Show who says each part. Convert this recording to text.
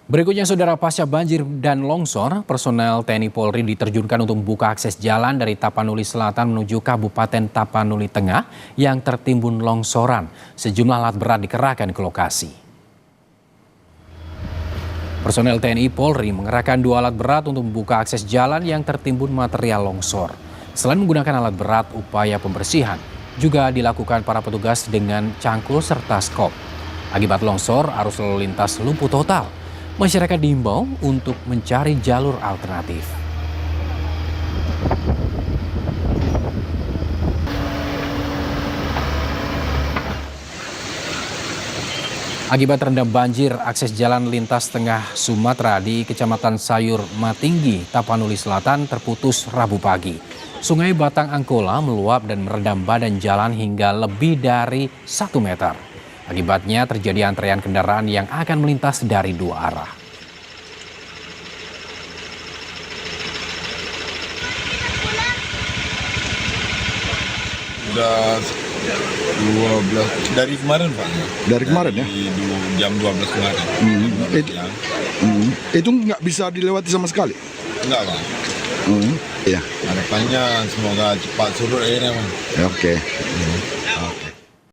Speaker 1: Berikutnya, saudara, pasca banjir dan longsor, personel TNI Polri diterjunkan untuk membuka akses jalan dari Tapanuli Selatan menuju Kabupaten Tapanuli Tengah yang tertimbun longsoran. Sejumlah alat berat dikerahkan ke lokasi. Personel TNI Polri mengerahkan 2 alat berat untuk membuka akses jalan yang tertimbun material longsor. Selain menggunakan alat berat, upaya pembersihan juga dilakukan para petugas dengan cangkul serta skop. Akibat longsor, arus lalu lintas lumpuh total. Masyarakat diimbau untuk mencari jalur alternatif. Akibat terendam banjir, akses jalan lintas tengah Sumatera di Kecamatan Sayur Matinggi, Tapanuli Selatan terputus Rabu pagi. Sungai Batang Angkola meluap dan merendam badan jalan hingga lebih dari 1 meter. Akibatnya terjadi antrean kendaraan yang akan melintas dari 2 arah.
Speaker 2: Sudah 12 dari kemarin, Pak.
Speaker 3: Dari kemarin ya?
Speaker 2: Jam 12 kemarin.
Speaker 3: Itu nggak bisa dilewati sama sekali?
Speaker 2: Enggak, Pak.
Speaker 3: Iya.
Speaker 2: Harapannya semoga cepat surut airnya, Pak.
Speaker 3: Oke.
Speaker 2: Oke.